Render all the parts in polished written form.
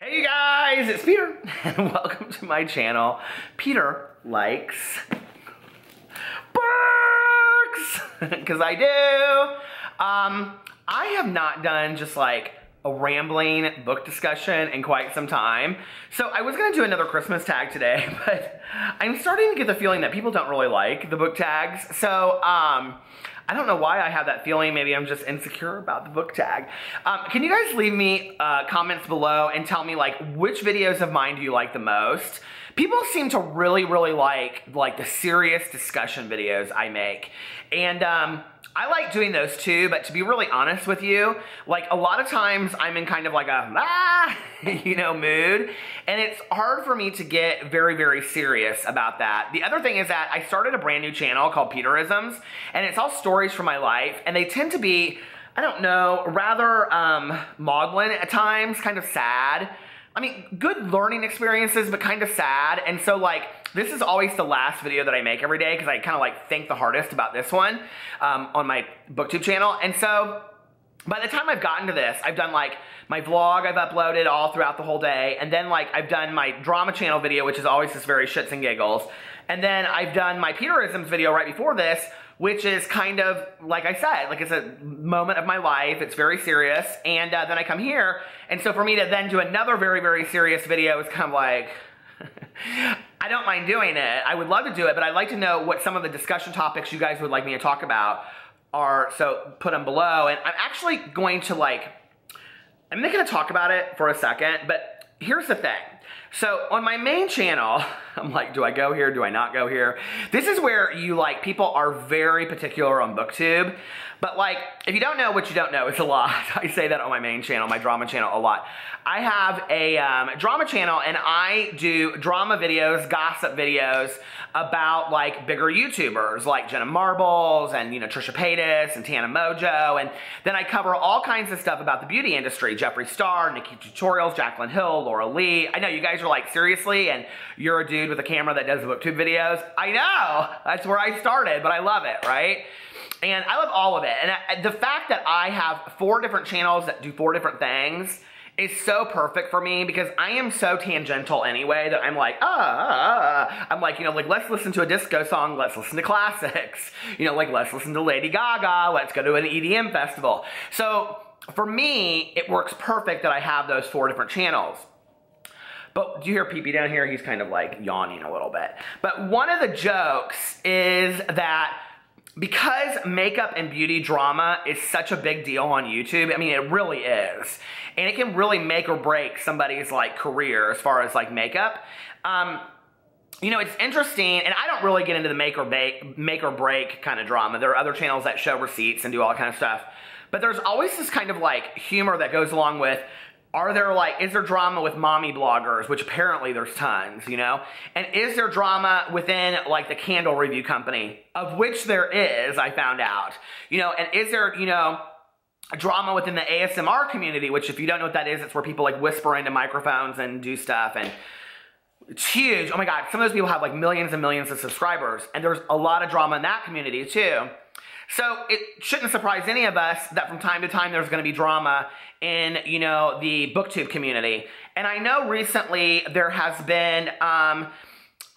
Hey guys, it's Peter, and welcome to my channel. Peter likes books, because I do. I have not done just like a rambling book discussion in quite some time. So I was gonna do another Christmas tag today, but I'm starting to get the feeling that people don't really like the book tags. So, I don't know why I have that feeling. Maybe I'm just insecure about the book tag. Can you guys leave me comments below and tell me like which videos of mine do you like the most? People seem to really like the serious discussion videos I make. And I like doing those too, but to be really honest with you, like a lot of times I'm in kind of like a, mood. And it's hard for me to get very serious about that. The other thing is that I started a brand new channel called Peterisms, and it's all stories from my life. And they tend to be, I don't know, rather maudlin at times, kind of sad. I mean, good learning experiences, but kind of sad. And so like, this is always the last video that I make every day because I kind of like think the hardest about this one on my Booktube channel. And so by the time I've gotten to this, I've done like my vlog I've uploaded all throughout the whole day. And then like I've done my drama channel video, which is always just very shits and giggles. And then I've done my Peterisms video right before this, which is kind of, like I said, like it's a moment of my life. It's very serious. And then I come here. And so for me to then do another very serious video is kind of like, I don't mind doing it. I would love to do it, but I'd like to know what some of the discussion topics you guys would like me to talk about are, so put them below. And I'm actually going to I'm not gonna talk about it for a second, but here's the thing. So on my main channel, I'm like, do I go here? Do I not go here? This is where people are very particular on Booktube. But like, if you don't know what you don't know, it's a lot. I say that on my main channel, my drama channel, a lot. I have a drama channel and I do drama videos, gossip videos about like bigger YouTubers like Jenna Marbles and Trisha Paytas and Tana Mojo. And then I cover all kinds of stuff about the beauty industry. Jeffree Star, Nikki Tutorials, Jaclyn Hill, Laura Lee. I know you guys are like, seriously? And you're a dude with a camera that does Booktube videos? I know, that's where I started, but I love it, right? And I love all of it. And the fact that I have 4 different channels that do 4 different things is so perfect for me because I am so tangential anyway that I'm like, I'm like, let's listen to a disco song, let's listen to classics, let's listen to Lady Gaga, let's go to an EDM festival. So for me, it works perfect that I have those 4 different channels. But do you hear Pee-Pee down here? He's kind of like yawning a little bit. But one of the jokes is that because makeup and beauty drama is such a big deal on YouTube, I mean, it really is. And it can really make or break somebody's like career as far as like makeup. It's interesting, and I don't really get into the make or break kind of drama. There are other channels that show receipts and do all that kind of stuff. But there's always this kind of like humor that goes along with, is there drama with mommy bloggers, which apparently there's tons, And is there drama within like the candle review company, of which there is, I found out, and is there, drama within the ASMR community, which if you don't know what that is, it's where people like whisper into microphones and do stuff, and it's huge. Oh my God, some of those people have like millions and millions of subscribers, and there's a lot of drama in that community too. So it shouldn't surprise any of us that from time to time there's going to be drama in, the Booktube community. And I know recently there has been a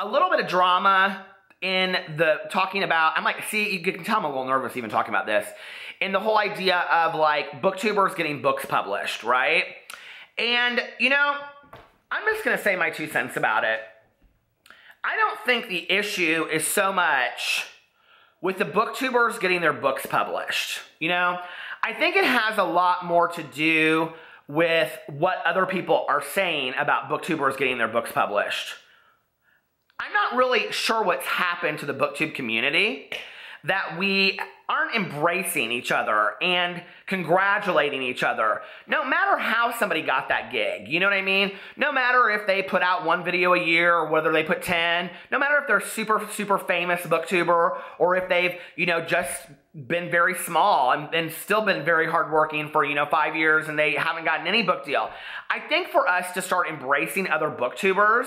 little bit of drama in the talking about, I'm like, see, you can tell I'm a little nervous even talking about this, in the whole idea of like Booktubers getting books published, right? And, I'm just going to say my 2 cents about it. I don't think the issue is so much with the Booktubers getting their books published, I think it has a lot more to do with what other people are saying about Booktubers getting their books published. I'm not really sure what's happened to the Booktube community, that we aren't embracing each other and congratulating each other, no matter how somebody got that gig, you know what I mean? No matter if they put out 1 video a year or whether they put 10, no matter if they're super famous Booktuber or if they've, just been very small and still been very hardworking for, 5 years and they haven't gotten any book deal. I think for us to start embracing other Booktubers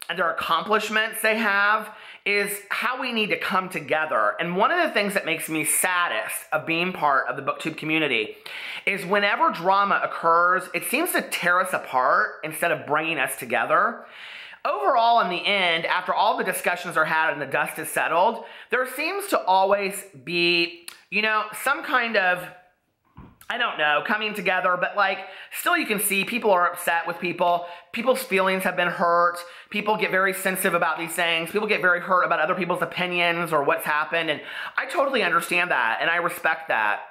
and their accomplishments they have is how we need to come together. And one of the things that makes me saddest of being part of the BookTube community is whenever drama occurs, it seems to tear us apart instead of bringing us together. Overall, in the end, after all the discussions are had and the dust is settled, there seems to always be, you know, some kind of, I don't know, coming together, but like, still you can see people are upset with people. People's feelings have been hurt. People get very sensitive about these things. People get very hurt about other people's opinions or what's happened, and I totally understand that, and I respect that.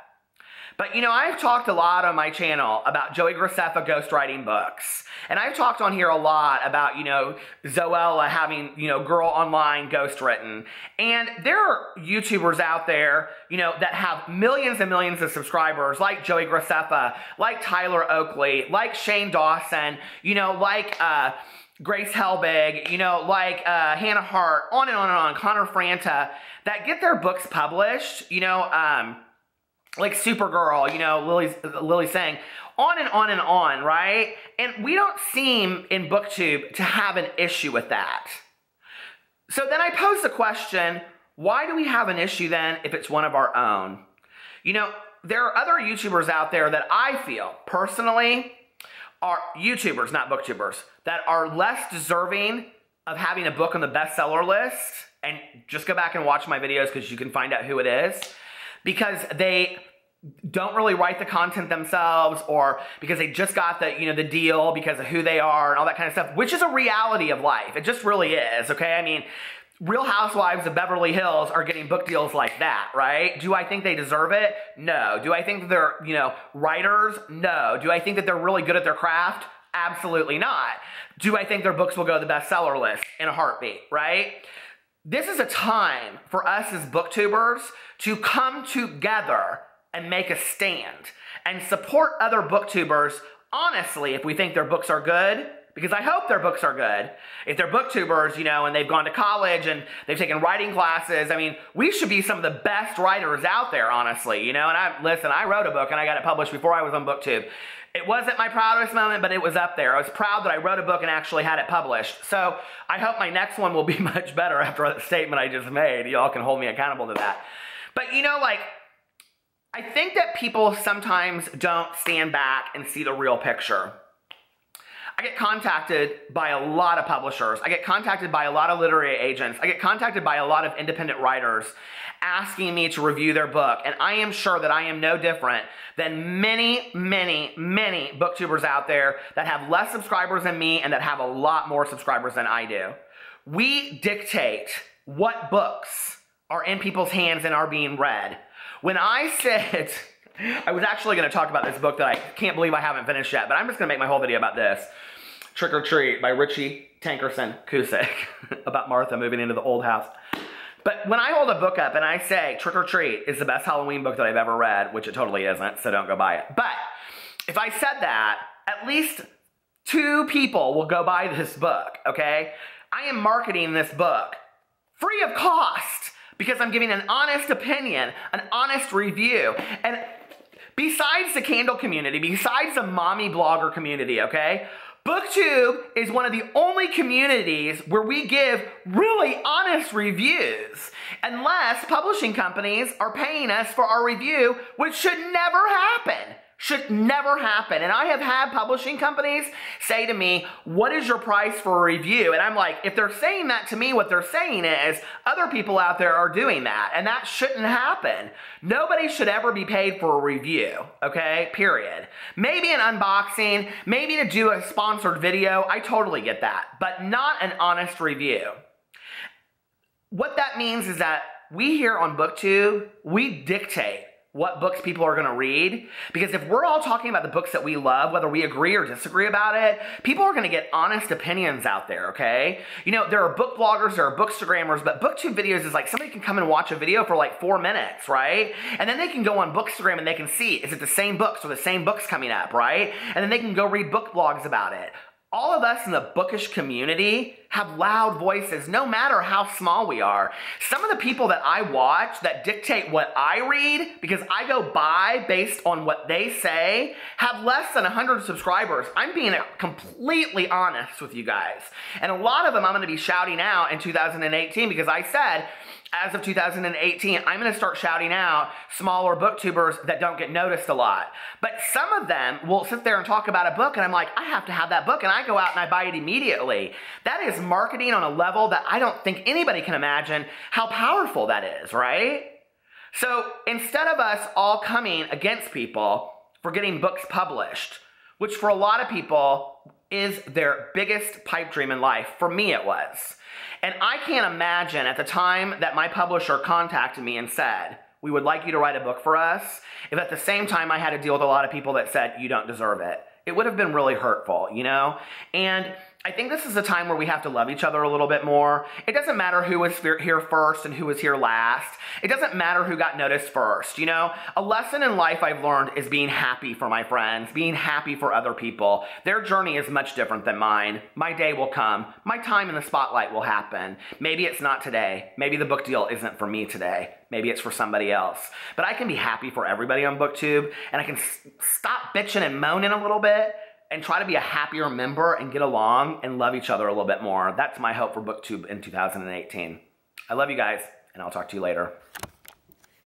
But, you know, I've talked a lot on my channel about Joey Graceffa ghostwriting books. And I've talked on here a lot about, you know, Zoella having, you know, Girl Online ghostwritten. And there are YouTubers out there, you know, that have millions and millions of subscribers, like Joey Graceffa, like Tyler Oakley, like Shane Dawson, you know, like Grace Helbig, you know, like Hannah Hart, on and on and on, Connor Franta, that get their books published, you know, like Supergirl, you know, Lily's saying, on and on and on, right? And we don't seem in BookTube to have an issue with that. So then I pose the question, why do we have an issue then if it's one of our own? You know, there are other YouTubers out there that I feel personally are YouTubers, not BookTubers, that are less deserving of having a book on the bestseller list. And just go back and watch my videos because you can find out who it is. Because they don't really write the content themselves, or because they just got the, you know, the deal because of who they are and all that kind of stuff, which is a reality of life. It just really is, okay? I mean, Real Housewives of Beverly Hills are getting book deals like that, right? Do I think they deserve it? No. Do I think that they're, you know, writers? No. Do I think that they're really good at their craft? Absolutely not. Do I think their books will go to the bestseller list in a heartbeat, right? This is a time for us as booktubers to come together and make a stand and support other booktubers, honestly, if we think their books are good, because I hope their books are good. If they're booktubers, you know, and they've gone to college and they've taken writing classes, I mean, we should be some of the best writers out there, honestly, you know, and I wrote a book and I got it published before I was on BookTube. It wasn't my proudest moment, but it was up there. I was proud that I wrote a book and actually had it published. So I hope my next one will be much better after the statement I just made. Y'all can hold me accountable to that. But, you know, like, I think that people sometimes don't stand back and see the real picture. I get contacted by a lot of publishers. I get contacted by a lot of literary agents. I get contacted by a lot of independent writers asking me to review their book. And I am sure that I am no different than many, many, many booktubers out there that have less subscribers than me and that have a lot more subscribers than I do. We dictate what books are in people's hands and are being read. When I said, I was actually going to talk about this book that I can't believe I haven't finished yet, but I'm just going to make my whole video about this. Trick or Treat by Richie Tankerson Cusick about Martha moving into the old house. But when I hold a book up and I say Trick or Treat is the best Halloween book that I've ever read, which it totally isn't, so don't go buy it. But if I said that, at least 2 people will go buy this book, okay? I am marketing this book free of cost because I'm giving an honest opinion, an honest review. And besides the Candle community, besides the mommy blogger community, okay? BookTube is one of the only communities where we give really honest reviews, unless publishing companies are paying us for our review, which should never happen. Should never happen. And I have had publishing companies say to me, what is your price for a review? And I'm like, if they're saying that to me, what they're saying is other people out there are doing that. And that shouldn't happen. Nobody should ever be paid for a review, okay? Period. Maybe an unboxing, maybe to do a sponsored video. I totally get that. But not an honest review. What that means is that we here on BookTube, we dictate what books people are going to read. Because if we're all talking about the books that we love, whether we agree or disagree about it, people are going to get honest opinions out there, okay? You know, there are book bloggers, there are bookstagrammers, but BookTube videos is like somebody can come and watch a video for like 4 minutes, right? And then they can go on Bookstagram and they can see, is it the same books or the same books coming up, right? And then they can go read book blogs about it. All of us in the bookish community have loud voices, no matter how small we are. Some of the people that I watch that dictate what I read, because I go by based on what they say, have less than 100 subscribers. I'm being completely honest with you guys. And a lot of them I'm going to be shouting out in 2018, because I said, as of 2018, I'm going to start shouting out smaller booktubers that don't get noticed a lot. But some of them will sit there and talk about a book, and I'm like, I have to have that book, and I go out and I buy it immediately. That is marketing on a level that I don't think anybody can imagine how powerful that is, right? So instead of us all coming against people for getting books published, which for a lot of people is their biggest pipe dream in life, for me it was. And I can't imagine at the time that my publisher contacted me and said, we would like you to write a book for us, if at the same time I had to deal with a lot of people that said, you don't deserve it. It would have been really hurtful, you know? And I think this is a time where we have to love each other a little bit more. It doesn't matter who was here first and who was here last. It doesn't matter who got noticed first, you know? A lesson in life I've learned is being happy for my friends, being happy for other people. Their journey is much different than mine. My day will come. My time in the spotlight will happen. Maybe it's not today. Maybe the book deal isn't for me today. Maybe it's for somebody else. But I can be happy for everybody on BookTube, and I can stop bitching and moaning a little bit and try to be a happier member and get along and love each other a little bit more. That's my hope for BookTube in 2018. I love you guys, and I'll talk to you later.